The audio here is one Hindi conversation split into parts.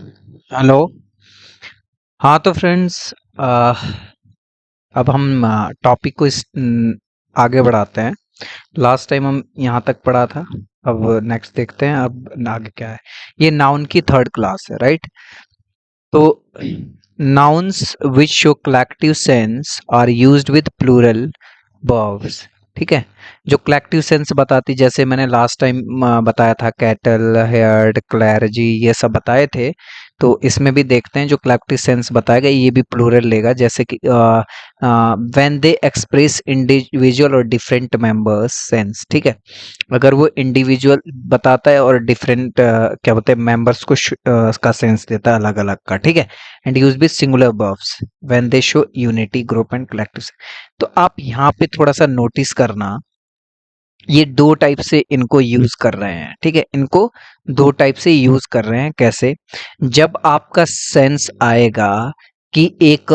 हेलो। हाँ तो फ्रेंड्स, अब हम टॉपिक को आगे बढ़ाते हैं। लास्ट टाइम हम यहाँ तक पढ़ा था। अब नेक्स्ट देखते हैं अब आगे क्या है। ये नाउन की थर्ड क्लास है, राइट? तो nouns which show collective sense are used with plural verbs. ठीक है, जो कलेक्टिव सेंस बताती, जैसे मैंने लास्ट टाइम बताया था, कैटल, हेयर्ड, क्लैरजी, ये सब बताए थे। तो इसमें भी देखते हैं जो कलेक्टिव सेंस बताएगा ये भी प्लूरल लेगा, जैसे कि व्हेन दे एक्सप्रेस इंडिविजुअल और डिफरेंट मेंबर्स सेंस। ठीक है, अगर वो इंडिविजुअल बताता है और डिफरेंट क्या बोलते हैं मेंबर्स को का सेंस देता है अलग अलग का। ठीक है, and use with singular verbs when they show unity, group and collective. तो आप यहाँ पे थोड़ा सा नोटिस करना, ये दो टाइप से इनको यूज कर रहे हैं। ठीक है, इनको दो टाइप से यूज कर रहे हैं। कैसे? जब आपका सेंस आएगा कि एक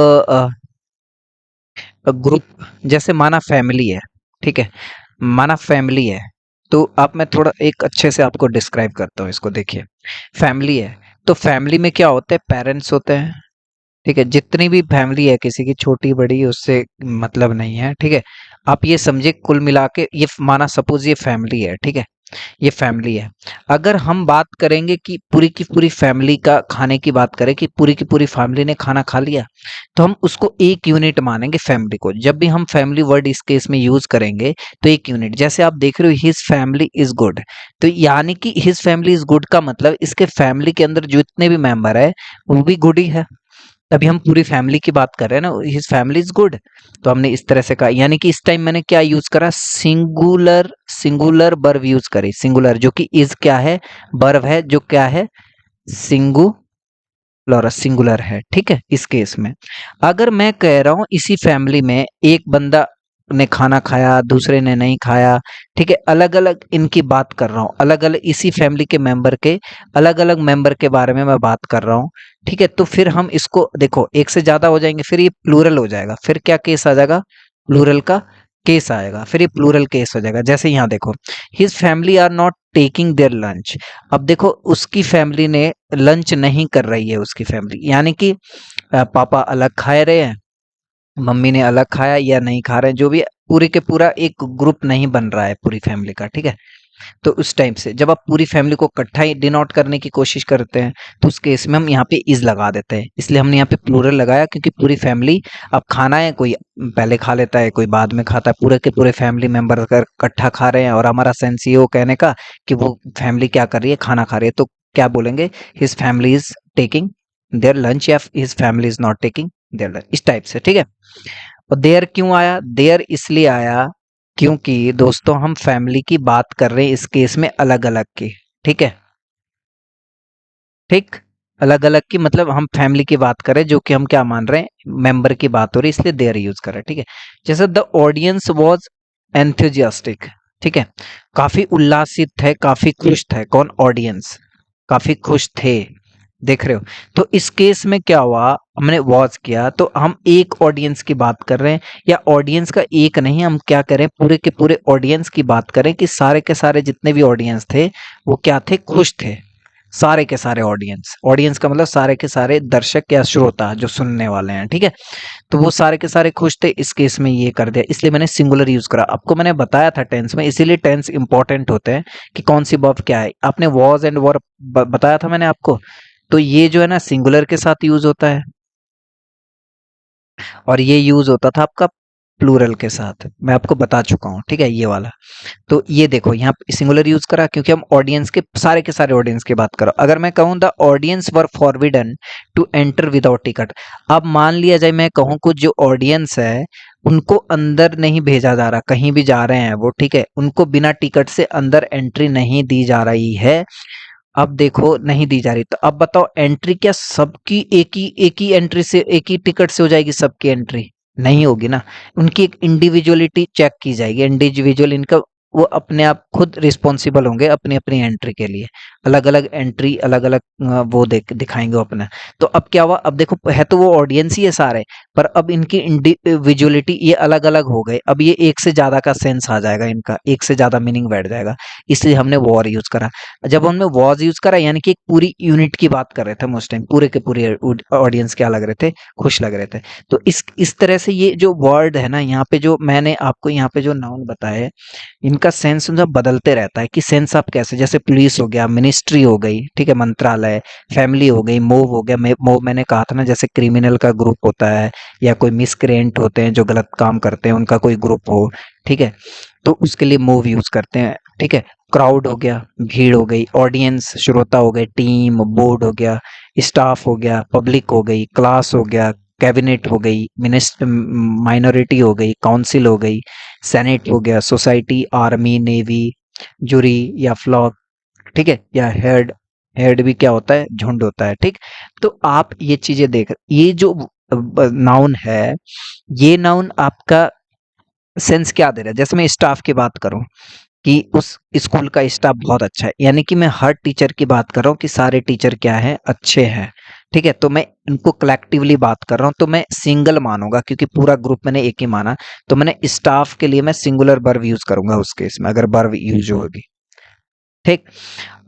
ग्रुप, जैसे माना फैमिली है। ठीक है, माना फैमिली है, तो अब मैं थोड़ा एक अच्छे से आपको डिस्क्राइब करता हूँ इसको। देखिए, फैमिली है तो फैमिली में क्या होते हैं? पेरेंट्स होते हैं। ठीक है, जितनी भी फैमिली है, किसी की छोटी बड़ी उससे मतलब नहीं है। ठीक है, आप ये समझे कुल मिला के ये माना सपोज ये फैमिली है। ठीक है, ये फैमिली है। अगर हम बात करेंगे कि पूरी की पूरी फैमिली का खाने की बात करें कि पूरी की पूरी फैमिली ने खाना खा लिया, तो हम उसको एक यूनिट मानेंगे फैमिली को। जब भी हम फैमिली वर्ड इस केस में यूज करेंगे तो एक यूनिट, जैसे आप देख रहे हो हिज फैमिली इज गुड, तो यानी कि हिज फैमिली इज गुड का मतलब इसके फैमिली के अंदर जितने भी मेंबर है वो भी गुड ही है। तभी हम पूरी फैमिली की बात कर रहे हैं ना, हिज फैमिली इज गुड। तो हमने इस तरह से कहा, यानी कि इस टाइम मैंने क्या यूज करा? सिंगुलर, सिंगुलर वर्ब यूज करी। सिंगुलर जो कि इज क्या है? वर्ब है, जो क्या है? सिंगुलर, सिंगुलर है। ठीक है, इस केस में अगर मैं कह रहा हूं इसी फैमिली में एक बंदा ने खाना खाया, दूसरे ने नहीं खाया। ठीक है, अलग अलग इनकी बात कर रहा हूं, अलग अलग इसी फैमिली के मेंबर के अलग अलग मेंबर के बारे में मैं बात कर रहा हूं। ठीक है, तो फिर हम इसको देखो, एक से ज्यादा हो जाएंगे फिर ये प्लूरल हो जाएगा। फिर क्या केस आ जाएगा? प्लूरल का केस आएगा, फिर ये प्लूरल केस हो जाएगा। जैसे यहाँ देखो, his family are not taking their lunch. अब देखो, उसकी फैमिली ने लंच नहीं कर रही है, उसकी फैमिली, यानी कि पापा अलग खा रहे हैं, मम्मी ने अलग खाया या नहीं खा रहे हैं, जो भी पूरे के पूरा एक ग्रुप नहीं बन रहा है पूरी फैमिली का। ठीक है, तो उस टाइम से जब आप पूरी फैमिली को इकट्ठा ही डिनोट करने की कोशिश करते हैं तो उस केस में हम यहाँ पे इज लगा देते हैं। इसलिए हमने यहाँ पे प्लूरल लगाया, क्योंकि पूरी फैमिली, अब खाना है, कोई पहले खा लेता है, कोई बाद में खाता है, पूरे के पूरे फैमिली मेंबर अगर इकट्ठा खा रहे हैं और हमारा सेंस ये हो कहने का कि वो फैमिली क्या कर रही है? खाना खा रही है, तो क्या बोलेंगे? His family is taking their lunch या his family is not taking their lunch, इस टाइप से। ठीक है, और देयर क्यों आया? देयर इसलिए आया क्योंकि दोस्तों हम फैमिली की बात कर रहे हैं इस केस में अलग अलग की। ठीक है, ठीक, अलग अलग की मतलब हम फैमिली की बात करें, जो कि हम क्या मान रहे हैं? मेंबर की बात हो रही है, इसलिए देयर यूज कर रहे हैं। ठीक है, जैसे द ऑडियंस वाज एंथुजियास्टिक। ठीक है, काफी उल्लासित है, काफी खुश है। कौन? ऑडियंस काफी खुश थे। देख रहे हो? तो इस केस में क्या हुआ? हमने वॉच किया तो हम एक ऑडियंस की बात कर रहे हैं, या ऑडियंस का एक नहीं, हम क्या करें? पूरे के पूरे ऑडियंस की बात करें कि सारे के सारे जितने भी ऑडियंस थे वो क्या थे? खुश थे। सारे के सारे ऑडियंस, ऑडियंस का मतलब सारे के सारे दर्शक या श्रोता जो सुनने वाले हैं। ठीक है, तो वो सारे के सारे खुश थे। इस केस में ये कर दिया, इसलिए मैंने सिंगुलर यूज करा। आपको मैंने बताया था टेंस में, इसीलिए टेंस इंपॉर्टेंट होते हैं कि कौन सी वर्ब क्या है। आपने वॉज एंड वर बताया था मैंने आपको, तो ये जो है ना सिंगुलर के साथ यूज होता है और ये यूज होता था आपका प्लूरल के साथ, मैं आपको बता चुका हूँ। ठीक है, ये वाला। तो ये देखो, यहाँ सिंगुलर यूज करा क्योंकि हम ऑडियंस के सारे ऑडियंस की बात करो। अगर मैं कहूँ the audience were forbidden to enter without ticket, अब मान लिया जाए मैं कहूँ कुछ जो ऑडियंस है उनको अंदर नहीं भेजा जा रहा, कहीं भी जा रहे हैं वो, ठीक है, उनको बिना टिकट से अंदर एंट्री नहीं दी जा रही है। अब देखो, नहीं दी जा रही, तो अब बताओ एंट्री क्या सबकी एक ही एंट्री से, एक ही टिकट से हो जाएगी सबकी एंट्री? नहीं होगी ना। उनकी एक इंडिविजुअलिटी चेक की जाएगी, इंडिविजुअल इनका, वो अपने आप खुद रिस्पॉन्सिबल होंगे अपनी अपनी एंट्री के लिए। अलग अलग एंट्री, अलग अलग वो दिखाएंगे अपना। तो अब क्या हुआ, अब देखो है तो वो ऑडियंस ही है सारे, पर अब इनकी इंडिविजुअलिटी ये अलग अलग हो गए। अब ये एक से ज्यादा का सेंस आ जाएगा, इनका एक से ज्यादा मीनिंग बैठ जाएगा। इसलिए हमने वॉर यूज करा। जब हमने वॉज यूज करा यानी कि एक पूरी यूनिट की बात कर रहे थे हम उस टाइम, पूरे के पूरे ऑडियंस क्या लग रहे थे, खुश लग रहे थे। तो इस तरह से ये जो वर्ड है ना, यहाँ पे जो मैंने आपको यहाँ पे जो नाउन बताया है, इनका सेंस उनका बदलते रहता है कि सेंस आप कैसे, जैसे पुलिस हो गया, मिनिस्ट्री हो गई, ठीक है, मंत्रालय, फैमिली हो गई, मोव हो गया। मोव मैंने कहा था ना, जैसे क्रिमिनल का ग्रुप होता है या कोई मिसक्रेंट होते हैं जो गलत काम करते हैं, उनका कोई ग्रुप हो, ठीक है, तो उसके लिए मूव यूज करते हैं, ठीक है। क्राउड हो गया, भीड़ हो गई, ऑडियंस श्रोता हो गए, टीम बोर्ड हो गया, स्टाफ हो गया, पब्लिक हो गई, क्लास हो गया, कैबिनेट हो गई, मिनिस्टर माइनॉरिटी हो गई, काउंसिल हो गई, सेनेट हो गया, सोसाइटी, आर्मी, नेवी, जूरी या फ्लॉक, ठीक है, या हेड। हेड भी क्या होता है, झुंड होता है, ठीक। तो आप ये चीजें देख, ये जो नाउन है, ये नाउन आपका सेंस क्या दे रहा है। जैसे मैं स्टाफ की बात करूं कि उस स्कूल का स्टाफ बहुत अच्छा है, यानी कि मैं हर टीचर की बात कर रहा हूँ कि सारे टीचर क्या है, अच्छे हैं, ठीक है। तो मैं इनको कलेक्टिवली बात कर रहा हूँ, तो मैं सिंगल मानूंगा क्योंकि पूरा ग्रुप मैंने एक ही माना। तो मैंने स्टाफ के लिए मैं सिंगुलर वर्ब यूज करूंगा उस केस में, अगर वर्ब यूज होगी, ठीक।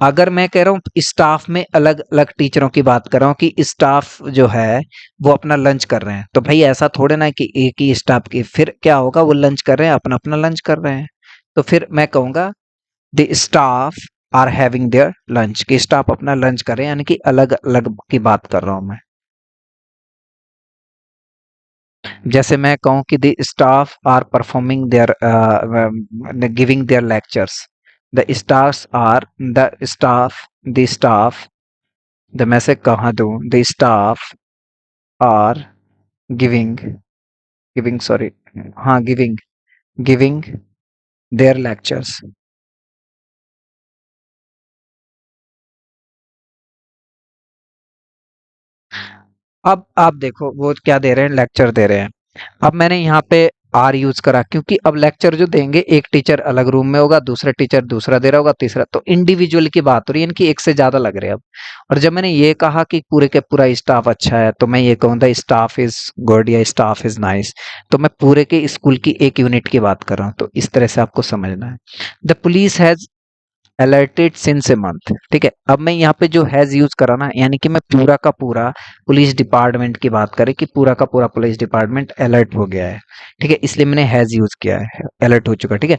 अगर मैं कह रहा हूँ स्टाफ में अलग अलग टीचरों की बात कर रहा हूँ कि स्टाफ जो है वो अपना लंच कर रहे हैं, तो भाई ऐसा थोड़े ना कि एक ही स्टाफ की, फिर क्या होगा, वो लंच कर रहे हैं, अपना अपना लंच कर रहे हैं। तो फिर मैं कहूंगा the staff are having their lunch, कि स्टाफ अपना लंच कर रहे हैं, यानी कि अलग अलग की बात कर रहा हूं मैं। जैसे मैं कहूं कि the staff are performing their, giving their lectures, the stars are, the staff, the मैं से कहा दूं, the staff are giving, giving sorry, हाँ गिविंग, गिविंग देयर लेक्चर्स। अब आप देखो वो क्या दे रहे हैं, लेक्चर दे रहे हैं। अब मैंने यहाँ पे आर यूज करा क्योंकि अब लेक्चर जो देंगे, एक टीचर अलग रूम में होगा, दूसरा टीचर दूसरा दे रहा होगा, तीसरा, तो इंडिविजुअल की बात हो रही है, इनकी एक से ज्यादा लग रहे हैं अब। और जब मैंने ये कहा कि पूरे के पूरा स्टाफ अच्छा है, तो मैं ये कहूंगा स्टाफ इज गुड या स्टाफ इज नाइस, तो मैं पूरे के स्कूल की एक यूनिट की बात कर रहा हूँ। तो इस तरह से आपको समझना है। The police has alerted since a month, ठीक है। अब मैं यहाँ पे जो हैज यूज करा ना, यानी कि मैं पूरा का पूरा पुलिस डिपार्टमेंट की बात करें कि पूरा का पूरा पुलिस डिपार्टमेंट अलर्ट हो गया है, ठीक है, इसलिए मैंने हैज यूज किया है, अलर्ट हो चुका, ठीक है।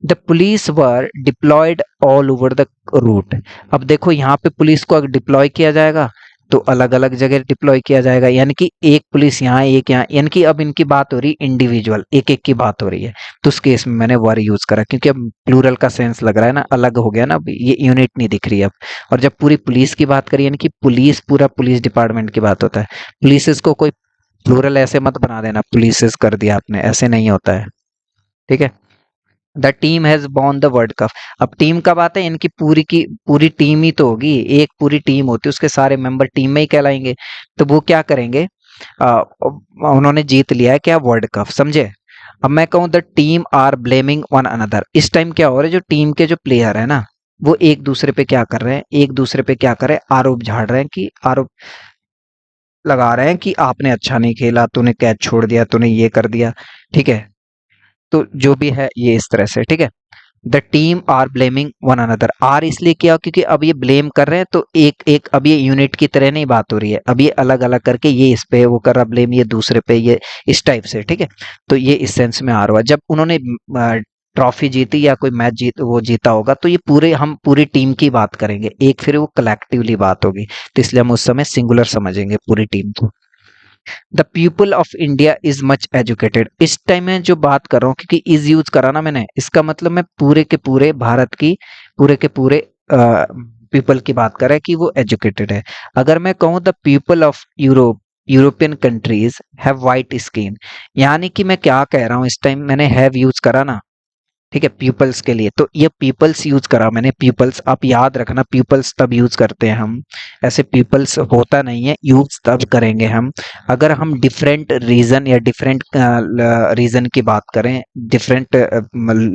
The police were deployed all over the route. अब देखो यहाँ पे पुलिस को अगर डिप्लॉय किया जाएगा तो अलग अलग जगह डिप्लॉय किया जाएगा, यानी कि एक पुलिस यहाँ, एक यहाँ, यानी कि अब इनकी बात हो रही इंडिविजुअल, एक एक की बात हो रही है। तो उस केस में मैंने वर यूज करा क्योंकि अब प्लूरल का सेंस लग रहा है ना, अलग हो गया ना, अब ये यूनिट नहीं दिख रही अब। और जब पूरी पुलिस की बात करी, यानी कि पुलिस, पूरा पुलिस डिपार्टमेंट की बात होता है। पुलिस को कोई प्लूरल ऐसे मत बना देना, पुलिस कर दिया आपने, ऐसे नहीं होता है, ठीक है। The team has won the world cup. अब टीम कब आता है, इनकी पूरी की पूरी टीम ही तो होगी, एक पूरी टीम होती है, उसके सारे मेंबर टीम में ही कहलाएंगे। तो वो क्या करेंगे, उन्होंने जीत लिया है क्या, वर्ल्ड कप, समझे। अब मैं कहूं the team are blaming one another, इस टाइम क्या हो रहा है, जो टीम के जो प्लेयर है ना, वो एक दूसरे पे क्या कर रहे हैं, एक दूसरे पे क्या कर रहे हैं, आरोप झाड़ रहे हैं, कि आरोप लगा रहे हैं कि आपने अच्छा नहीं खेला, तूने कैच छोड़ दिया, तूने ये कर दिया, ठीक है। तो जो भी है ये इस तरह से, ठीक है। The team are blaming one another, are इसलिए किया क्योंकि अब ये ब्लेम कर रहे हैं, तो एक एक अब ये यूनिट की तरह नहीं बात हो रही है, अब ये अलग अलग करके ये इस पे, वो कर रहा ब्लेम ये दूसरे पे, ये इस टाइप से, ठीक है। तो ये इस सेंस में आ रहा है, जब उन्होंने ट्रॉफी जीती या कोई मैच वो जीता होगा, तो ये पूरे हम पूरी टीम की बात करेंगे, एक फिर वो कलेक्टिवली बात होगी। तो इसलिए हम उस समय सिंगुलर समझेंगे पूरी टीम को। The people of India is much educated, इस टाइम में जो बात कर रहा हूँ क्योंकि इज यूज करा ना मैंने, इसका मतलब मैं पूरे के पूरे भारत की, पूरे के पूरे पीपल की बात कर रहा है कि वो एजुकेटेड है। अगर मैं कहूँ the people of Europe, European countries have white skin, यानी कि मैं क्या कह रहा हूँ, इस टाइम मैंने हैव यूज करा ना, ठीक है, पीपल्स के लिए। तो ये पीपल्स यूज करा मैंने, पीपल्स। आप याद रखना, पीपल्स तब यूज करते हैं हम, ऐसे पीपल्स होता नहीं है, यूज तब करेंगे हम अगर हम डिफरेंट रीजन या डिफरेंट रीजन की बात करें, डिफरेंट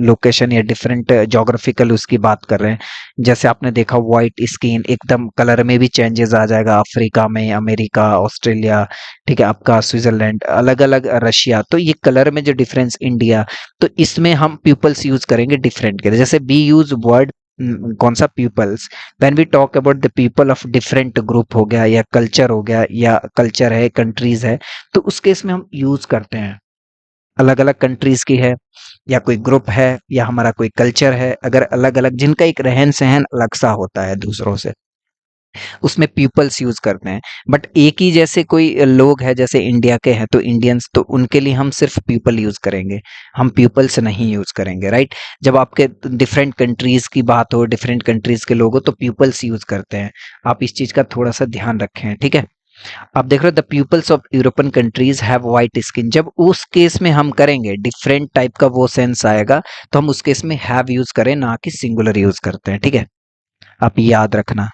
लोकेशन या डिफरेंट जोग्राफिकल उसकी बात कर रहे हैं। जैसे आपने देखा व्हाइट स्किन, एकदम कलर में भी चेंजेस आ जाएगा, अफ्रीका में, अमेरिका, ऑस्ट्रेलिया, ठीक है, आपका स्विट्जरलैंड, अलग अलग, रशिया, तो ये कलर में जो डिफरेंस, इंडिया, तो इसमें हम पीपल्स यूज करेंगे डिफरेंट के लिए। जैसे बी यूज वर्ड, कौन सा, peoples, when we talk about the people of different group हो गया, या कल्चर हो गया, या कल्चर है, कंट्रीज है, तो उस केस में हम यूज करते हैं। अलग अलग कंट्रीज की है, या कोई ग्रुप है, या हमारा कोई कल्चर है, अगर अलग अलग, जिनका एक रहन सहन अलग सा होता है दूसरों से, उसमें पीपल्स यूज करते हैं। बट एक ही जैसे कोई लोग है, जैसे इंडिया के हैं तो इंडियंस, तो उनके लिए हम सिर्फ पीपल यूज करेंगे, हम पीपल्स नहीं यूज करेंगे, राइट। जब आपके डिफरेंट कंट्रीज की बात हो, डिफरेंट कंट्रीज के लोग हो, तो पीपल्स यूज करते हैं। आप इस चीज का थोड़ा सा ध्यान रखें, ठीक है। आप देख रहे हो, the peoples of European countries have white skin, जब उस केस में हम करेंगे डिफरेंट टाइप का वो सेंस आएगा, तो हम उस केस में हैव यूज करें, ना कि सिंगुलर यूज करते हैं, ठीक है। आप याद रखना।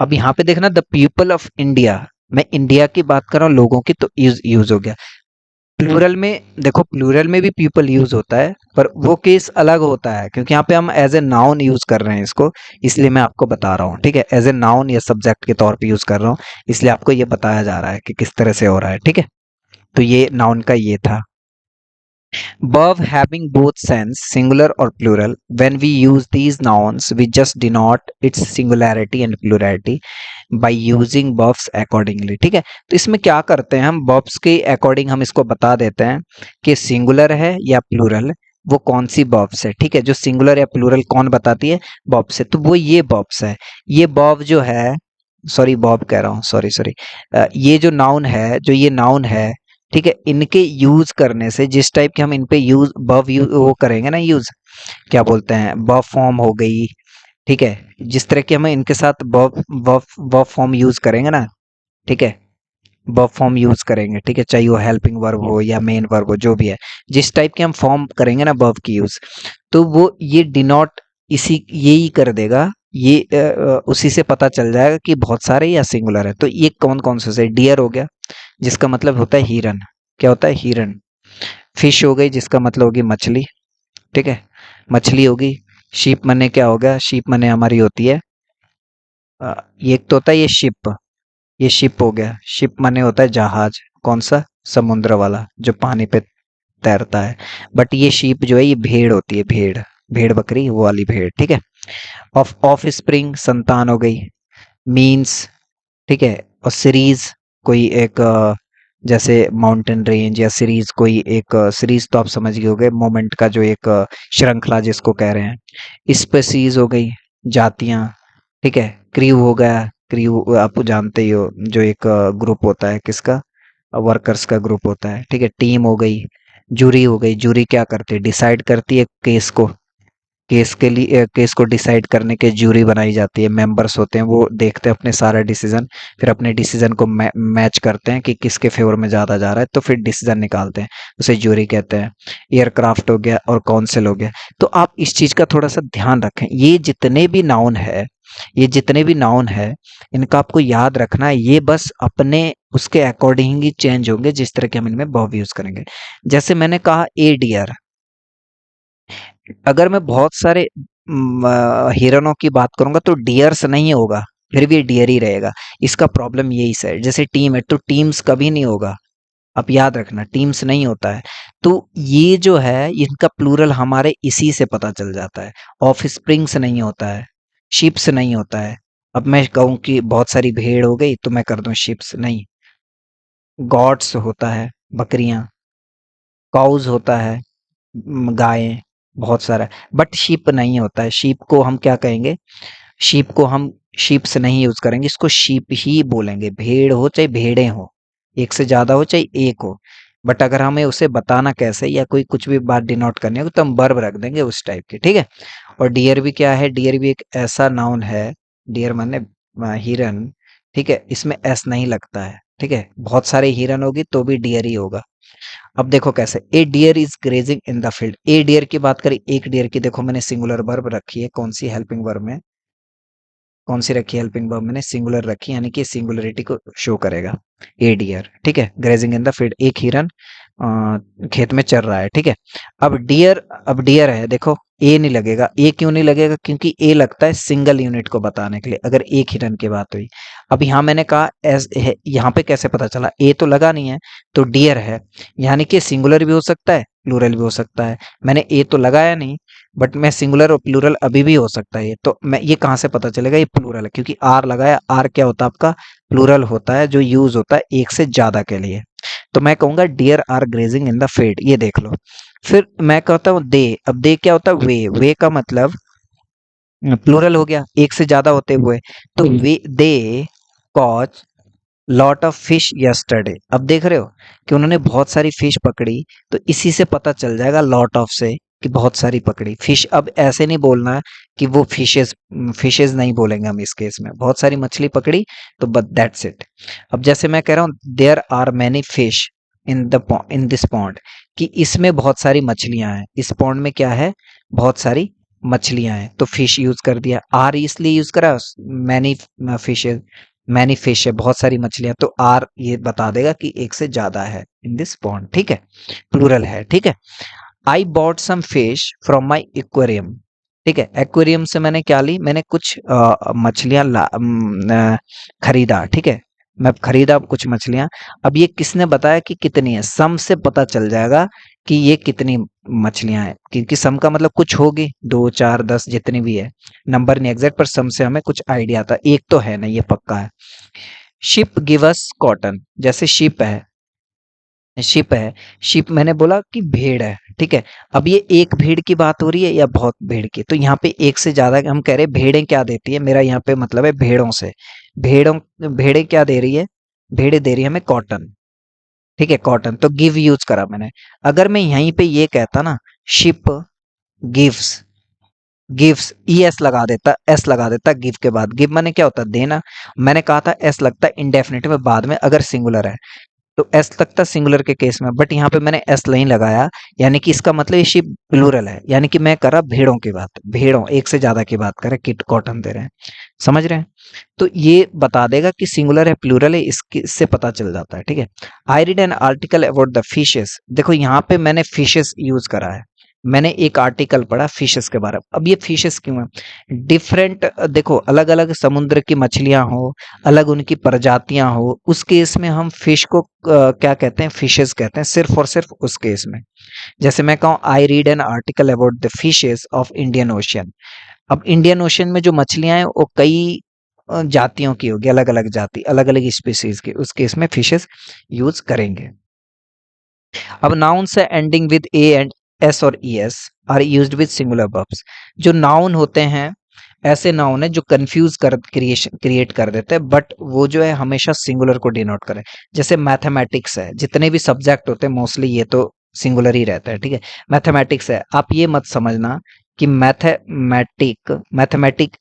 अब यहाँ पे देखना, द पीपल ऑफ इंडिया, मैं इंडिया की बात कर रहा हूँ, लोगों की, तो यूज हो गया। प्लूरल में देखो, प्लूरल में भी पीपल यूज होता है, पर वो केस अलग होता है, क्योंकि यहाँ पे हम एज ए नाउन यूज कर रहे हैं इसको, इसलिए मैं आपको बता रहा हूँ, ठीक है। एज ए नाउन या सब्जेक्ट के तौर पे यूज कर रहा हूँ, इसलिए आपको ये बताया जा रहा है कि किस तरह से हो रहा है, ठीक है। तो ये नाउन का ये था। Verb having both sense, singular or plural, when we use these nouns, we just denote its singularity and plurality by using verbs accordingly, ठीक है। तो इसमें क्या करते हैं हम, verbs के अकॉर्डिंग हम इसको बता देते हैं कि सिंगुलर है या प्लूरल, वो कौन सी verbs है, ठीक है। जो सिंगुलर या प्लूरल कौन बताती है, verbs है, तो वो ये verbs है। ये verb जो है, सॉरी बॉब कह रहा हूँ, सॉरी सॉरी, ये जो नाउन है, जो ये नाउन है, ठीक है, इनके यूज करने से, जिस टाइप के हम इन पे यूज बव यूज वो करेंगे ना, यूज क्या बोलते हैं, बव फॉर्म हो गई, ठीक है, जिस तरह के हम इनके साथ बव बव बव फॉर्म यूज करेंगे ना, ठीक है, बव फॉर्म यूज करेंगे, ठीक है, चाहे वो हेल्पिंग वर्ब हो या मेन वर्ब हो, जो भी है, जिस टाइप के हम फॉर्म करेंगे ना बव की यूज, तो वो ये डिनोट इसी यही कर देगा, ये उसी से पता चल जाएगा कि बहुत सारे या सिंगुलर है। तो ये कौन कौन से डियर हो गया, जिसका मतलब होता है हिरन, क्या होता है, हिरन। फिश हो गई, जिसका मतलब होगी मछली, ठीक है, मछली होगी। शीप मने क्या हो गया, शीप मने हमारी होती है, ये एक तो होता है ये शिप, ये शिप हो गया, शिप मने होता है जहाज, कौन सा, समुद्र वाला जो पानी पे तैरता है। बट ये शीप जो है ये भेड़ होती है, भेड़, भेड़ बकरी वो वाली भेड़, ठीक है। ऑफ स्प्रिंग संतान हो गई, मीन्स, ठीक है। और सीरीज, कोई एक जैसे माउंटेन रेंज, या सीरीज कोई एक सीरीज, तो आप समझ गए होगे, मोमेंट का जो एक श्रृंखला जिसको कह रहे हैं। स्पेसीज हो गई, जातियां, ठीक है। क्रू हो गया, क्रू आप जानते ही हो, जो एक ग्रुप होता है, किसका, वर्कर्स का ग्रुप होता है, ठीक है। टीम हो गई, जूरी हो गई, जूरी क्या करती है, डिसाइड करती है केस को, केस के लिए केस को डिसाइड करने के ज्यूरी बनाई जाती है, मेंबर्स होते हैं, वो देखते हैं अपने सारा डिसीजन, फिर अपने डिसीजन को मैच करते हैं कि किसके फेवर में ज़्यादा जा रहा है, तो फिर डिसीजन निकालते हैं, उसे ज्यूरी कहते हैं। एयरक्राफ्ट हो गया और काउंसिल हो गया। तो आप इस चीज़ का थोड़ा सा ध्यान रखें, ये जितने भी नाउन है, ये जितने भी नाउन है, इनका आपको याद रखना है, ये बस अपने उसके अकॉर्डिंग ही चेंज होंगे, जिस तरह के हम इनमें वर्ब यूज करेंगे। जैसे मैंने कहा ए डियर, अगर मैं बहुत सारे हिरनों की बात करूंगा तो डियर्स नहीं होगा, फिर भी डियर ही रहेगा। इसका प्रॉब्लम यही है। जैसे टीम है तो टीम्स कभी नहीं होगा, आप याद रखना, टीम्स नहीं होता है। तो ये जो है इनका प्लूरल हमारे इसी से पता चल जाता है। ऑफ स्प्रिंग्स नहीं होता है, शिप्स नहीं होता है। अब मैं कहूँ कि बहुत सारी भेड़ हो गई तो मैं कर दूं शिप्स, नहीं। गॉड्स होता है, बकरियां, काउज होता है, गायें, बहुत सारा। बट शीप नहीं होता है, शीप को हम क्या कहेंगे, शीप को हम शीप्स नहीं यूज करेंगे, इसको शीप ही बोलेंगे। भेड़ हो चाहे भेड़ें हो, एक से ज्यादा हो चाहे एक हो, बट अगर हमें उसे बताना कैसे या कोई कुछ भी बात डिनोट करनी हो तो हम वर्ब रख देंगे उस टाइप के, ठीक है। और डियर भी क्या है, डियर भी एक ऐसा नाउन है, डियर माने हिरन, ठीक है, इसमें एस नहीं लगता है, ठीक है, बहुत सारे हिरन होगी तो भी डियर ही होगा। अब देखो कैसे, a deer is grazing in the field. A deer की बात करें, एक डियर की, देखो मैंने सिंगुलर वर्ब रखी है, कौन सी हेल्पिंग वर्ब में, कौन सी रखी है हेल्पिंग वर्ब, मैंने सिंगुलर रखी, यानी कि सिंगुलरिटी को शो करेगा। ए डियर, ठीक है, ग्रेजिंग इन द फील्ड, एक हिरन खेत में चर रहा है, ठीक है। अब डियर, अब डियर है, देखो ए नहीं लगेगा। ए क्यों नहीं लगेगा? क्योंकि ए लगता है सिंगल यूनिट को बताने के लिए, अगर एक हिरन की बात हुई। अब यहाँ मैंने कहा एस है, यहाँ पे कैसे पता चला? ए तो लगा नहीं है, तो डियर है, यानी कि सिंगुलर भी हो सकता है, प्लूरल भी हो सकता है। मैंने ए तो लगाया नहीं, बट मैं सिंगुलर और प्लूरल अभी भी हो सकता है ये, तो मैं ये कहाँ से पता चलेगा ये प्लूरल है? क्योंकि आर लगाया। आर क्या होता है आपका? प्लूरल होता है, जो यूज होता है एक से ज्यादा के लिए। तो मैं कहूंगा deer are grazing in the field, ये देख लो। फिर मैं कहता हूँ दे। अब दे क्या होता है? वे। वे का मतलब प्लूरल हो गया, एक से ज्यादा होते हुए। तो वे दे कॉच लॉट ऑफ फिश यस्टरडे। अब देख रहे हो कि उन्होंने बहुत सारी फिश पकड़ी, तो इसी से पता चल जाएगा लॉट ऑफ से कि बहुत सारी पकड़ी फिश। अब ऐसे नहीं बोलना कि वो फिशेस, फिशेस नहीं बोलेंगे हम इस केस में, बहुत सारी मछली पकड़ी, तो बट दैट्स इट। अब जैसे मैं कह रहा हूँ there are many fish in this pond, कि इसमें बहुत सारी मछलियां हैं। इस पॉन्ड में क्या है? बहुत सारी मछलियां हैं, तो फिश यूज कर दिया। आर इसलिए यूज करा, मैनी फिशेज, मैनी फिश है, बहुत सारी मछलियां, तो आर ये बता देगा कि एक से ज्यादा है इन दिस पॉन्ड, ठीक है, प्लूरल है, ठीक है। I bought some fish from my aquarium, ठीक है, एक्वेरियम से मैंने क्या ली? मैंने कुछ मछलियां खरीदा, ठीक है, मैं खरीदा कुछ मछलियां। अब ये किसने बताया कि कितनी है? सम से पता चल जाएगा कि ये कितनी मछलियां हैं, क्योंकि सम का मतलब कुछ होगी, 2 4 10 जितनी भी है, नंबर नहीं एग्जैक्ट, पर सम से हमें कुछ आइडिया आता है, एक तो है ना, ये पक्का है। शिप गिव अस कॉटन, जैसे शिप है, शिप है, शिप मैंने बोला कि भेड़ है, ठीक है। अब ये एक भेड़ की बात हो रही है या बहुत भेड़ की? तो यहाँ पे एक से ज्यादा हम कह रहे हैं भेड़ें क्या देती है, मेरा यहाँ पे मतलब है भेड़ों से। भेड़ों, भेड़ें क्या दे रही है? भेड़ें दे रही है हमें कॉटन, ठीक है, कॉटन, तो गिव यूज करा मैंने। अगर मैं यहीं पे ये कहता ना, ship gives, gives, E S लगा देता, एस लगा देता गिव के बाद। गिव माने क्या होता है? देना। मैंने कहा था एस लगता है इंडेफिनिटिव में बाद में अगर सिंगुलर है, तो एस लगता सिंगुलर के केस में, बट यहाँ पे मैंने एस नहीं लगाया, यानी कि इसका मतलब ये शिप प्लूरल है, यानी कि मैं कर रहा भेड़ों की बात, भेड़ों एक से ज्यादा की बात कर रहे, किट कॉटन दे रहे हैं, समझ रहे हैं? तो ये बता देगा कि सिंगुलर है प्लूरल है, इसके इससे पता चल जाता है, ठीक है। I read an article about the fishes, देखो यहाँ पे मैंने फिशेस यूज करा है, मैंने एक आर्टिकल पढ़ा फिशेस के बारे में। अब ये फिशेस क्यों है? डिफरेंट, देखो अलग अलग समुद्र की मछलियां हो, अलग उनकी प्रजातियां हो, उस केस में हम फिश को क्या कहते हैं? फिशेस कहते हैं, सिर्फ और सिर्फ उस केस में। जैसे मैं कहूँ I read an article about the fishes of Indian ocean. अब इंडियन ओशियन में जो मछलियां हैं वो कई जातियों की होगी, अलग अलग जाति, अलग अलग स्पीसीज की, उस केस में फिशेस यूज करेंगे। अब नाउन से ending with A and S और E S are used with singular verbs. जो नाउन होते हैं, ऐसे नाउन है जो कंफ्यूज कर क्रिएट कर देते हैं, बट वो जो है हमेशा सिंगुलर को डिनोट करें। जैसे मैथमेटिक्स है, जितने भी सब्जेक्ट होते हैं मोस्टली ये तो सिंगुलर ही रहता है, ठीक है। मैथमेटिक्स है, आप ये मत समझना कि मैथमेटिक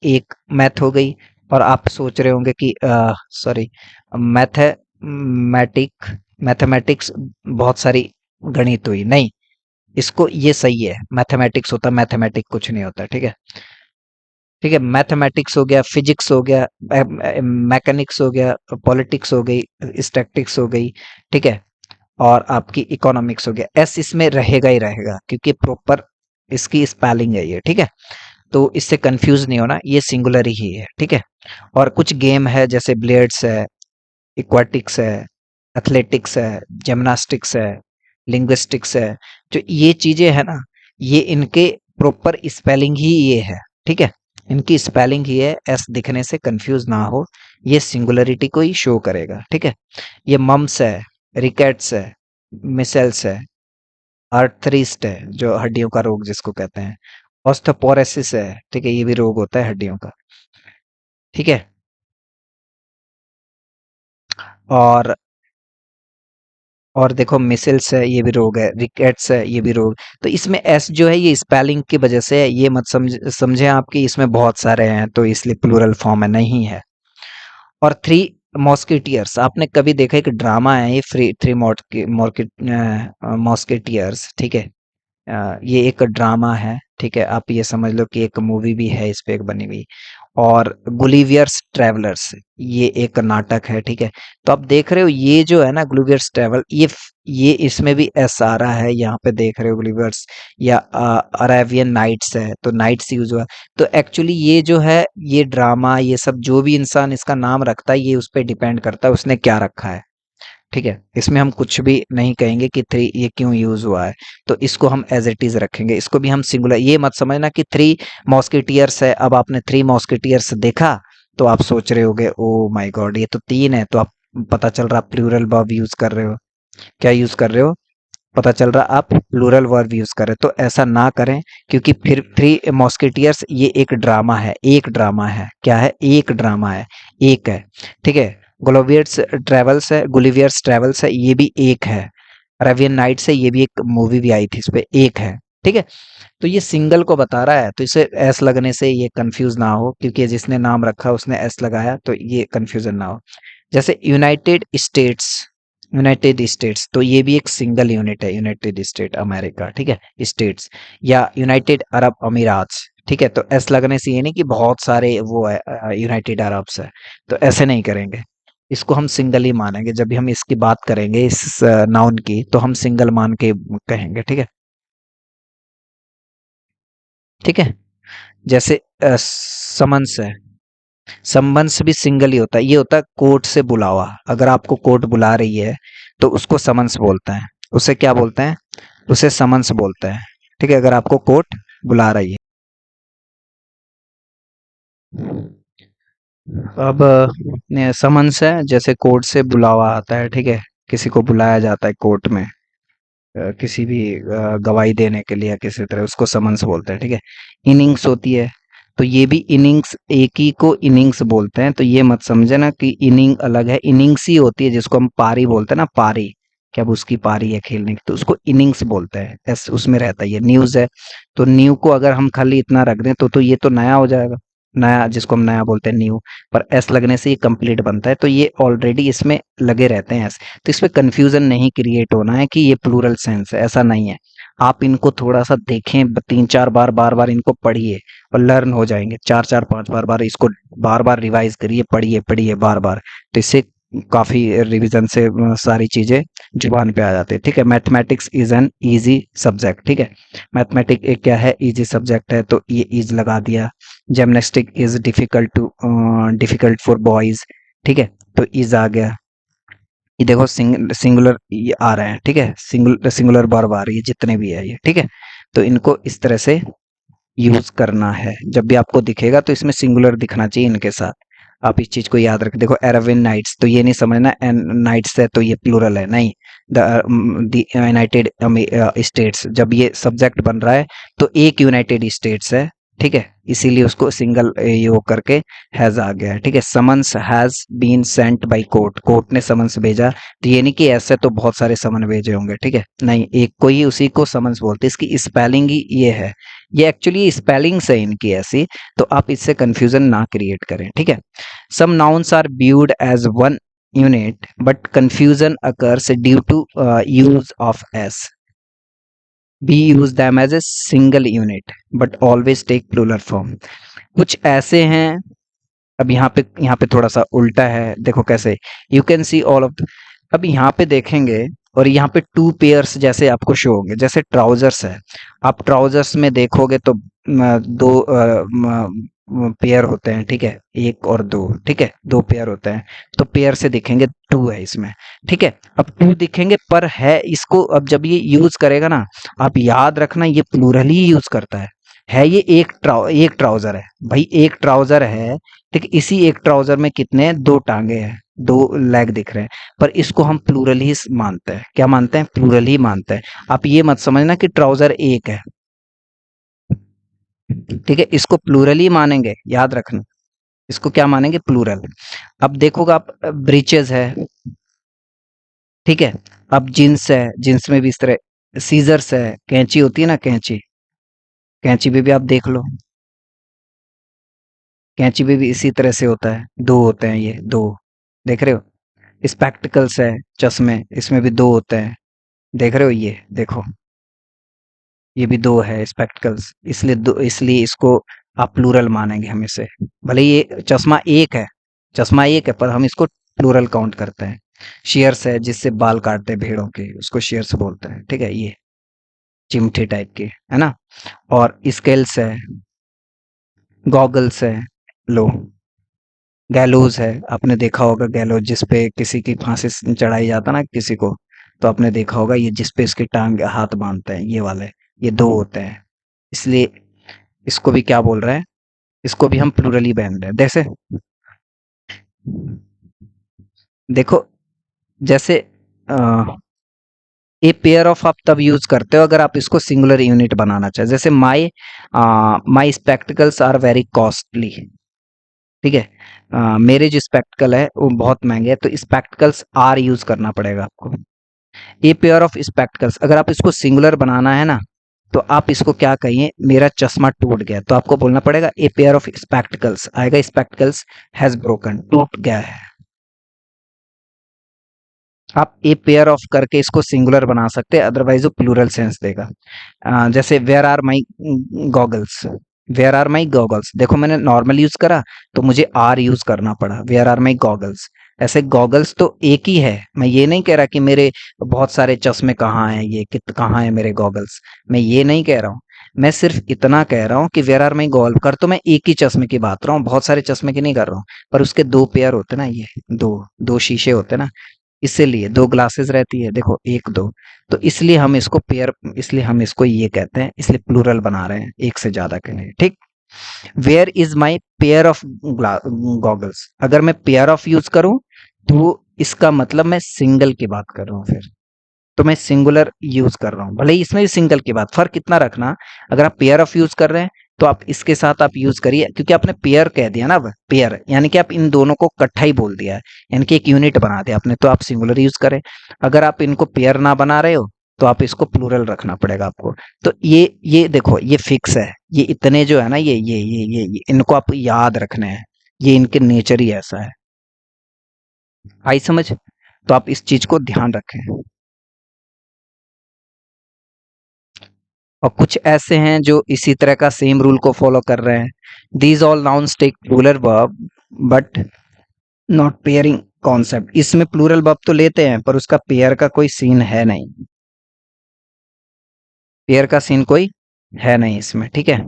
एक मैथ हो गई, और आप सोच रहे होंगे कि सॉरी, मैथमेटिक मैथमेटिक्स बहुत सारी गणित हुई, नहीं, इसको ये सही है, मैथमेटिक्स होता, मैथमेटिक कुछ नहीं होता, ठीक है, ठीक है। मैथमेटिक्स हो गया, फिजिक्स हो गया, मैकेनिक्स हो गया, पॉलिटिक्स हो गई, स्टैटिक्स हो गई, ठीक है, और आपकी इकोनॉमिक्स हो गया। एस इसमें रहेगा ही रहेगा, क्योंकि प्रॉपर इसकी स्पेलिंग है ये, ठीक है। तो इससे कंफ्यूज नहीं होना, ये सिंगुलर ही है, ठीक है। और कुछ गेम है जैसे ब्लेड्स है, इक्वाटिक्स है, एथलेटिक्स है, जिम्नास्टिक्स है, लिंग्विस्टिक्स है, जो ये चीजें है ना, ये इनके प्रॉपर स्पेलिंग ही ये है, ठीक है, इनकी स्पेलिंग ही है, एस दिखने से कंफ्यूज ना हो, ये सिंगुलरिटी को ही शो करेगा, ठीक है। ये मम्स है, रिकेट्स है, मिसेल्स है, आर्थरिस्ट है जो हड्डियों का रोग जिसको कहते हैं, ऑस्टियोपोरोसिस है, ठीक है, ये भी रोग होता है हड्डियों का, ठीक है। और और देखो मिसल्स है, ये भी रोग है, रिकेट्स है, ये भी रोग। तो इसमें एस जो है ये स्पेलिंग की वजह से है, ये मत समझे आपकी इसमें बहुत सारे हैं तो इसलिए प्लूरल फॉर्म है, नहीं है। और थ्री मॉस्किटियर्स आपने कभी देखा? एक ड्रामा है ये, फ्री थ्री मॉस्किटियर्स, ठीक है। ये एक ड्रामा है, ठीक है। आप ये समझ लो कि एक मूवी भी है इस पे एक बनी हुई। और गुलिवियर्स ट्रेवलर्स, ये एक नाटक है, ठीक है। तो आप देख रहे हो ये जो है ना गुलिवियर्स ट्रेवल, ये इसमें भी एस आ रहा है, यहाँ पे देख रहे हो गुलिवियर्स। या अरेबियन नाइट्स है, तो नाइट्स यूज हुआ। तो एक्चुअली ये जो है, ये ड्रामा, ये सब जो भी इंसान इसका नाम रखता है, ये उस पर डिपेंड करता है उसने क्या रखा है, ठीक है। इसमें हम कुछ भी नहीं कहेंगे कि थ्री ये क्यों यूज हुआ है। तो इसको हम एज इट इज रखेंगे, इसको भी हम सिंगुलर। ये मत समझना कि थ्री मॉस्किटियर्स है, अब आपने थ्री मॉस्किटियर्स देखा तो आप सोच रहे होगे ओ माय गॉड ये तो तीन है, तो आप पता चल रहा प्लूरल वर्ब यूज कर रहे हो। क्या यूज कर रहे हो? पता चल रहा आप प्लूरल वर्ब यूज कर रहे हो। तो ऐसा ना करें, क्योंकि फिर थ्री मॉस्किटियर्स ये एक ड्रामा है, एक ड्रामा है। क्या है? एक ड्रामा है, एक है, ठीक है। गुलिवियर्स ट्रेवल्स है, ये भी एक है। अरेबियन नाइट्स है, ये भी एक मूवी भी आई थी इस पे, एक है, ठीक है। तो ये सिंगल को बता रहा है, तो इसे एस लगने से ये कंफ्यूज ना हो, क्योंकि जिसने नाम रखा उसने एस लगाया, तो ये कंफ्यूजन ना हो। जैसे यूनाइटेड स्टेट्स, तो ये भी एक सिंगल यूनिट है, यूनाइटेड स्टेट अमेरिका, ठीक है, स्टेट्स। या यूनाइटेड अरब अमीरात, ठीक है। तो एस लगने से ये नहीं कि बहुत सारे वो है, यूनाइटेड अरब्स है। तो ऐसे नहीं करेंगे, इसको हम सिंगल ही मानेंगे। जब भी हम इसकी बात करेंगे इस नाउन की, तो हम सिंगल मान के कहेंगे, ठीक है, ठीक है। जैसे समन्स है, समन्स भी सिंगल ही होता है, ये होता है कोर्ट से बुलावा। अगर आपको कोर्ट बुला रही है तो उसको समन्स बोलते हैं। उसे क्या बोलते हैं? उसे समन्स बोलते हैं, ठीक है, अगर आपको कोर्ट बुला रही है। अब समन्स है, जैसे कोर्ट से बुलावा आता है, ठीक है। किसी को बुलाया जाता है कोर्ट में, किसी भी गवाही देने के लिए या किसी तरह, उसको समन्स बोलते हैं, ठीक है। इनिंग्स होती है, तो ये भी इनिंग्स, एक ही को इनिंग्स बोलते हैं। तो ये मत समझे ना कि इनिंग अलग है, इनिंग्स ही होती है, जिसको हम पारी बोलते हैं ना, पारी। कि अब उसकी पारी है खेलने की, तो उसको इनिंग्स बोलते हैं, एस उसमें रहता है। ये न्यूज है, तो न्यू को अगर हम खाली इतना रख दें तो ये तो नया हो जाएगा, नया, जिसको हम नया बोलते हैं न्यू। पर एस लगने से ये कंप्लीट बनता है, तो ये ऑलरेडी इसमें लगे रहते हैं एस। तो इस पे कंफ्यूजन नहीं क्रिएट होना है कि ये प्लूरल सेंस है, ऐसा नहीं है। आप इनको थोड़ा सा देखें, तीन चार बार, बार बार इनको पढ़िए, और लर्न हो जाएंगे। चार चार पांच बार बार इसको बार बार रिवाइज करिए, पढ़िए पढ़िए बार बार। तो इससे काफी रिवीजन से सारी चीजें जुबान पे आ जाती है, ठीक है। Mathematics is an easy subject, ठीक है। मैथमेटिक्स एक क्या है? इजी सब्जेक्ट है, तो ये इज लगा दिया। Gymnastic is difficult for boys, ठीक है, तो इज आ गया। ये देखो सिंगुलर ये आ रहे हैं, ठीक है, सिंगुलर वर्ब आ रही है, जितने भी है ये, ठीक है। तो इनको इस तरह से यूज करना है। जब भी आपको दिखेगा तो इसमें सिंगुलर दिखना चाहिए इनके साथ। आप इस चीज को याद रखें। देखो अरेबियन नाइट्स, तो ये नहीं समझना एन नाइट्स है तो ये प्लूरल है, नहीं। द यूनाइटेड स्टेट्स, जब ये सब्जेक्ट बन रहा है तो एक यूनाइटेड स्टेट्स है, ठीक है, इसीलिए उसको सिंगल ये करके हैज आ गया है, ठीक है। Summons has been sent by court, court ने समन्स भेजा। तो ये नहीं कि ऐसे तो बहुत सारे समन भेजे होंगे, ठीक है, नहीं, एक को ही, उसी को समन्स बोलते हैं। इसकी स्पेलिंग ही ये है, ये एक्चुअली स्पेलिंग्स है इनकी ऐसी। तो आप इससे कंफ्यूजन ना क्रिएट करें, ठीक है। Some nouns are viewed as one unit but confusion occurs due to use of s. We use them as a single unit but always take plural form. कुछ ऐसे हैं, अब यहाँ पे थोड़ा सा उल्टा है, देखो कैसे। You can see all of, अब यहाँ पे देखेंगे और यहाँ पे टू पेयर्स जैसे आपको शो होंगे, जैसे ट्राउजर्स है। आप ट्राउजर्स में देखोगे तो दो पेयर होते हैं, ठीक है, एक और दो, ठीक है, दो पेयर होते हैं। तो पेयर से दिखेंगे, टू है इसमें, ठीक है। अब टू दिखेंगे पर है, इसको अब जब ये यूज करेगा ना, आप याद रखना ये प्लूरल ही यूज करता है। ये एक ट्राउजर है भाई, एक ट्राउजर है, ठीक है। इसी एक ट्राउजर में कितने हैं? दो टांगे हैं, दो लेग दिख रहे हैं। पर इसको हम प्लूरल ही मानते हैं। क्या मानते हैं? प्लूरल ही मानते हैं। आप ये मत समझना कि ट्राउजर एक है, ठीक है, इसको प्लूरल ही मानेंगे, याद रखना। इसको क्या मानेंगे? प्लूरल। अब देखोगे आप, ब्रीचेस है, ठीक है। अब जींस है, जींस में भी इस तरह। सीजर्स है, कैंची होती है ना, कैंची, कैंची पे भी आप देख लो, कैंची पे भी इसी तरह से होता है, दो होते हैं ये, दो, देख रहे हो, स्पेक्टिकल्स है चश्मे, इसमें भी दो होते हैं, देख रहे हो, ये देखो, ये भी दो है स्पेक्टिकल्स, इसलिए दो, इसलिए इसको आप प्लूरल मानेंगे हमेशा। भले ये चश्मा एक है, चश्मा एक है, पर हम इसको प्लूरल काउंट करते हैं। शेयर्स है जिससे बाल काटते हैं भेड़ों के, उसको शेयर्स बोलते हैं, ठीक है, ये चिमटे टाइप के, है ना। और स्केल्स है, गॉगल्स है, लो, गैलोज है, आपने देखा होगा गैलोज, जिसपे किसी की फांसी चढ़ाई जाता ना किसी को, तो आपने देखा होगा ये जिसपे इसकी टांग हाथ बांधते हैं, ये वाले, ये दो होते हैं, इसलिए इसको भी क्या बोल रहे हैं, इसको भी हम प्लूरल ही पहन रहे हैं। जैसे देखो, जैसे ए पेयर ऑफ आप तब यूज करते हो अगर आप इसको सिंगुलर यूनिट बनाना चाहे, जैसे माई स्पेक्टिकल्स आर वेरी कॉस्टली, ठीक है, मेरे जो स्पेक्टिकल है वो बहुत महंगे हैं, तो स्पेक्टिकल्स आर यूज करना पड़ेगा आपको। ए पेयर ऑफ स्पेक्टिकल्स, अगर आप इसको सिंगुलर बनाना है ना, तो आप इसको क्या कहिए, मेरा चश्मा टूट गया, तो आपको बोलना पड़ेगा ए पेयर ऑफ स्पेक्टिकल्स, आएगा स्पेक्टिकल्स हैज ब्रोकन, टूट गया है। आप ए पेयर ऑफ करके इसको सिंगुलर बना सकते हैं, अदरवाइज वो प्लूरल सेंस देगा। जैसे where are my goggles, where are my goggles, देखो मैंने नॉर्मल यूज करा तो मुझे आर यूज करना पड़ा, वेयर आर माई गॉगल्स। ऐसे गॉगल्स तो एक ही है, मैं ये नहीं कह रहा कि मेरे बहुत सारे चश्मे कहाँ हैं, ये कित कहाँ है मेरे गॉगल्स, मैं ये नहीं कह रहा हूँ। मैं सिर्फ इतना कह रहा हूँ कि वेयर आर माई गॉगल कर, तो मैं एक ही चश्मे की बात कर रहा हूँ, बहुत सारे चश्मे की नहीं कर रहा हूँ, पर उसके दो पेयर होते ना, ये दो दो शीशे होते ना, इसीलिए दो ग्लासेस रहती है, देखो एक दो, तो इसलिए हम इसको पेयर, इसलिए हम इसको ये कहते हैं, इसलिए प्लूरल बना रहे हैं एक से ज्यादा के लिए, ठीक। Where is my pair of goggles, अगर मैं पेयर ऑफ यूज करूं तो इसका मतलब मैं सिंगल की बात कर रहा हूं, फिर तो मैं सिंगुलर यूज कर रहा हूँ, भले ही इसमें भी सिंगल की बात, फर्क कितना रखना, अगर आप पेयर ऑफ यूज कर रहे हैं तो आप इसके साथ आप यूज करिए, क्योंकि आपने पेयर कह दिया ना, अब पेयर यानी कि आप इन दोनों को इकट्ठा ही बोल दिया है, यानी कि एक यूनिट बना दिया आपने, तो आप सिंगुलर यूज करें। अगर आप इनको पेयर ना बना रहे हो तो आप इसको प्लूरल रखना पड़ेगा आपको। तो ये देखो, ये फिक्स है, ये इतने जो है ना, ये इनको आप याद रखने हैं, ये इनके नेचर ही ऐसा है, आई समझ, तो आप इस चीज को ध्यान रखें। और कुछ ऐसे हैं जो इसी तरह का सेम रूल को फॉलो कर रहे हैं, these all nouns take plural verb but not pairing concept, इसमें प्लूरल वर्ब तो लेते हैं पर उसका पेयर का कोई सीन है नहीं, पेयर का सीन कोई है नहीं इसमें, ठीक है।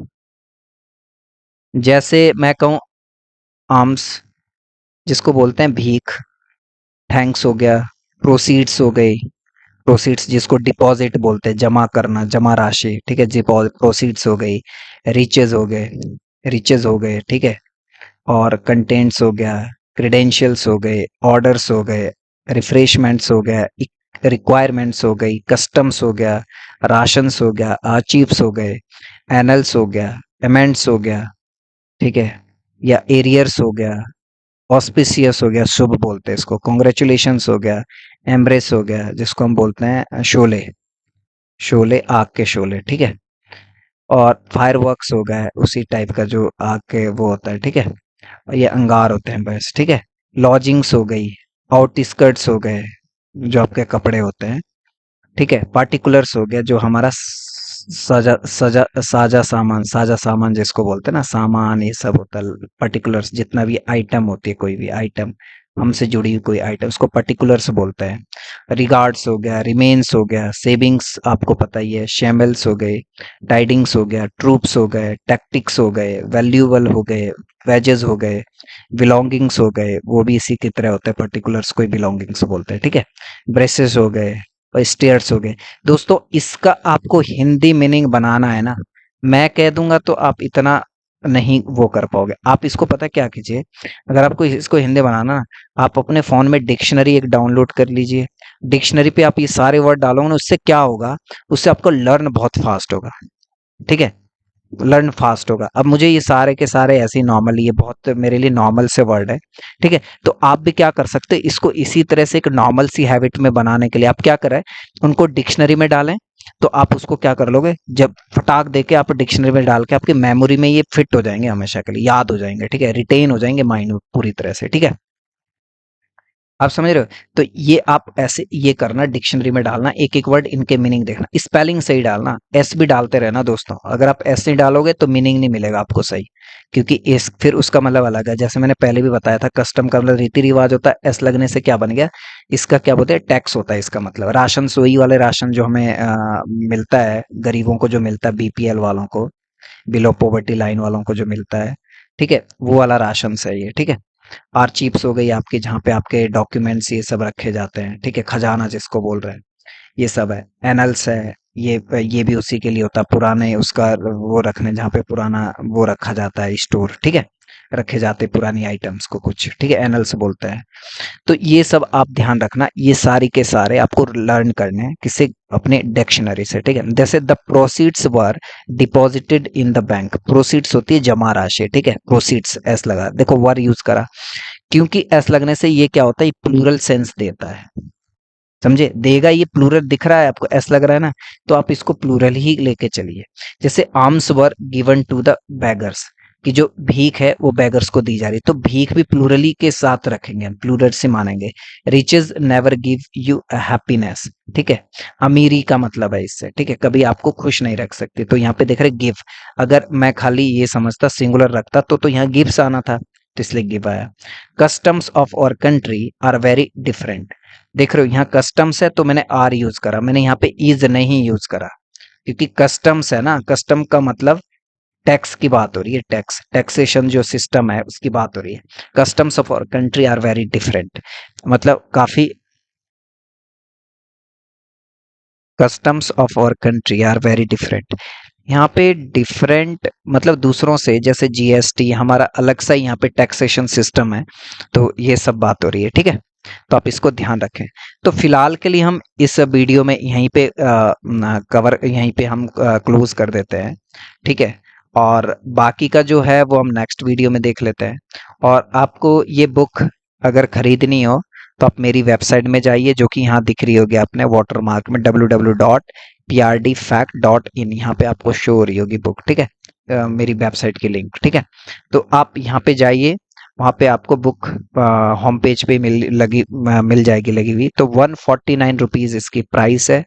जैसे मैं कहूँ आर्म्स, जिसको बोलते हैं भीख, थैंक्स हो गया, प्रोसीड्स हो गई, प्रोसीड्स जिसको डिपॉजिट बोलते हैं, जमा करना, जमा राशि, ठीक है, प्रोसीड्स हो गई, रिचेज हो गए, रिचेज हो गए, ठीक है, और कंटेंट्स हो गया, क्रेडेंशियल्स हो गए, ऑर्डर्स हो गए, रिफ्रेशमेंट्स हो गया, रिक्वायरमेंट्स हो गई, कस्टम्स हो गया, राशंस हो गया, आर्चीव्स हो गए, एनल्स हो गया, पेमेंट्स हो गया, ठीक है, या एरियर्स हो गया, ऑस्पिशियस हो गया, शुभ बोलते हैं इसको, कॉन्ग्रेचुलेशंस हो गया, एम्ब्रेस हो गया, जिसको हम बोलते हैं शोले, शोले आग के शोले, ठीक है, और फायरवर्क्स हो गया उसी टाइप का जो आग के वो होता है, ठीक है, ये अंगार होते हैं बस, ठीक है, लॉजिंग्स हो गई, आउटस्कर्ट्स हो गए जो आपके कपड़े होते हैं, ठीक है, पार्टिकुलर्स हो गया जो हमारा सजा सजा साजा सामान जिसको बोलते हैं ना, सामान ये सब होता है, पर्टिकुलर्स जितना भी आइटम होती है, कोई भी आइटम हमसे जुड़ी हुई कोई आइटम, उसको पर्टिकुलर्स बोलते हैं। रिगार्ड्स हो गया, रिमेन्स हो गया, सेविंग्स आपको पता ही है, शेमल्स हो गए, टाइडिंग्स हो गया, ट्रूप्स हो गए, टैक्टिक्स हो गए, वैल्यूबल हो गए, वेजेस हो गए, बिलोंगिंग्स हो गए, वो भी इसी की तरह होते हैं, पर्टिकुलर्स कोई बिलोंगिंग्स बोलते हैं, ठीक है, ब्रेसेस हो गए और स्टेयर्स हो गए। दोस्तों इसका आपको हिंदी मीनिंग बनाना है ना, मैं कह दूंगा तो आप इतना नहीं वो कर पाओगे, आप इसको पता क्या कीजिए, अगर आपको इसको हिंदी बनाना, आप अपने फोन में डिक्शनरी एक डाउनलोड कर लीजिए, डिक्शनरी पे आप ये सारे वर्ड डालोगे ना, उससे क्या होगा, उससे आपको लर्न बहुत फास्ट होगा, ठीक है, लर्न फास्ट होगा। अब मुझे ये सारे के सारे ऐसे ही नॉर्मल, ये बहुत मेरे लिए नॉर्मल से वर्ड है, ठीक है, तो आप भी क्या कर सकते हैं, इसको इसी तरह से एक नॉर्मल सी हैबिट में बनाने के लिए आप क्या करें, उनको डिक्शनरी में डालें, तो आप उसको क्या कर लोगे, जब फटाक दे के आप डिक्शनरी में डाल के आपकी मेमोरी में ये फिट हो जाएंगे, हमेशा के लिए याद हो जाएंगे, ठीक है, रिटेन हो जाएंगे माइंड में पूरी तरह से, ठीक है। आप समझ रहे हो? तो ये आप ऐसे ये करना, डिक्शनरी में डालना, एक एक वर्ड इनके मीनिंग देखना, स्पेलिंग सही डालना, एस भी डालते रहना दोस्तों। अगर आप एस नहीं डालोगे तो मीनिंग नहीं मिलेगा आपको सही, क्योंकि एस फिर उसका मतलब अलग है। जैसे मैंने पहले भी बताया था, कस्टम का मतलब रीति रिवाज होता है, एस लगने से क्या बन गया, इसका क्या बोलते हैं, टैक्स होता है इसका मतलब। राशन सोई वाले राशन जो हमें मिलता है, गरीबों को जो मिलता है, बीपीएल वालों को, बिलो पॉवर्टी लाइन वालों को जो मिलता है, ठीक है, वो वाला राशन है ये, ठीक है। आर्चीव्स हो गई आपकी, जहाँ पे आपके डॉक्यूमेंट्स ये सब रखे जाते हैं, ठीक है, खजाना जिसको बोल रहे हैं, ये सब है। एनल्स है, ये भी उसी के लिए होता है, पुराने उसका वो रखने, जहाँ पे पुराना वो रखा जाता है, स्टोर, ठीक है, रखे जाते पुरानी आइटम्स को कुछ, ठीक है, एनल्स बोलते हैं। तो ये सब आप ध्यान रखना, ये सारी के सारे आपको लर्न करने हैं किसी अपने डिक्शनरी से, ठीक है। जैसे the proceeds were deposited in the bank, proceeds होती है जमा राशि, ठीक है, प्रोसीड्स एस लगा, देखो वर यूज करा, क्योंकि एस लगने से ये क्या होता है, प्लूरल सेंस देता है, समझे, देगा, ये प्लूरल दिख रहा है आपको, एस लग रहा है ना, तो आप इसको प्लूरल ही लेके चलिए। जैसे arms were given to the beggars, कि जो भीख है वो बेगर्स को दी जा रही है, तो भीख भी प्लूरली के साथ रखेंगे, प्लूरल से मानेंगे। Riches never give you happiness, ठीक है, अमीरी का मतलब है इससे, ठीक है, कभी आपको खुश नहीं रख सकती। तो यहाँ पे देख रहे गिव, अगर मैं खाली ये समझता सिंगुलर रखता तो यहाँ गिव्स आना था, तो इसलिए गिव आया। Customs of our country are very different, देख रहे हो यहाँ कस्टम्स है तो मैंने आर यूज करा, मैंने यहाँ पे इज नहीं यूज करा, क्योंकि कस्टम्स है ना, कस्टम का मतलब टैक्स की बात हो रही है, टैक्स, टैक्सेशन जो सिस्टम है उसकी बात हो रही है। Customs of our country are very different, मतलब काफी, customs of our country are very different, यहाँ पे डिफरेंट मतलब दूसरों से, जैसे जीएसटी हमारा अलग सा यहाँ पे टैक्सेशन सिस्टम है, तो ये सब बात हो रही है, ठीक है। तो आप इसको ध्यान रखें। तो फिलहाल के लिए हम इस वीडियो में यहीं पे कवर, यहीं पे हम क्लोज कर देते हैं, ठीक है। और बाकी का जो है वो हम नेक्स्ट वीडियो में देख लेते हैं। और आपको ये बुक अगर खरीदनी हो तो आप मेरी वेबसाइट में जाइए, जो कि यहाँ दिख रही होगी आपने वाटरमार्क में, www.prdfact.in, यहाँ पे आपको शो हो रही होगी बुक, ठीक है, मेरी वेबसाइट की लिंक, ठीक है। तो आप यहाँ पे जाइए, वहाँ पे आपको बुक होम पेज पे मिल जाएगी लगी हुई। तो 149 रुपीज़ इसकी प्राइस है,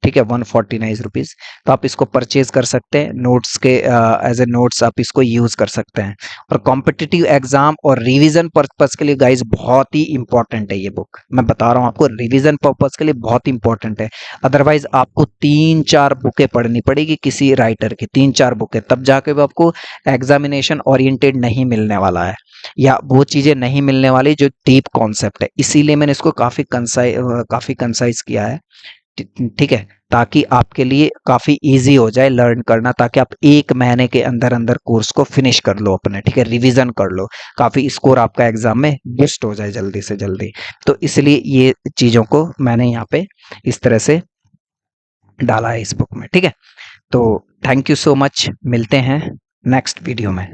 ठीक है, 149 रुपीज़। तो आप इसको परचेज कर सकते हैं, नोट्स के एज ए नोट्स आप इसको यूज कर सकते हैं। और कॉम्पिटिटिव एग्जाम और रिवीजन पर्पस के लिए गाइज बहुत ही इंपॉर्टेंट है ये बुक, मैं बता रहा हूँ आपको, रिवीजन पर्पस के लिए बहुत इंपॉर्टेंट है। अदरवाइज आपको 3-4 बुकें पढ़नी पड़ेगी किसी राइटर की, 3-4 बुकें, तब जाके भी आपको एग्जामिनेशन ओरिएंटेड नहीं मिलने वाला है, या वो चीजें नहीं मिलने वाली जो डीप कॉन्सेप्ट है। इसीलिए मैंने इसको काफी कंसाइज किया है, ठीक है, ताकि आपके लिए काफी इजी हो जाए लर्न करना, ताकि आप 1 महीने के अंदर अंदर कोर्स को फिनिश कर लो अपने, ठीक है, रिवीजन कर लो, काफी स्कोर आपका एग्जाम में बूस्ट हो जाए जल्दी से जल्दी। तो इसलिए ये चीजों को मैंने यहाँ पे इस तरह से डाला है इस बुक में, ठीक है। तो थैंक यू सो मच, मिलते हैं नेक्स्ट वीडियो में।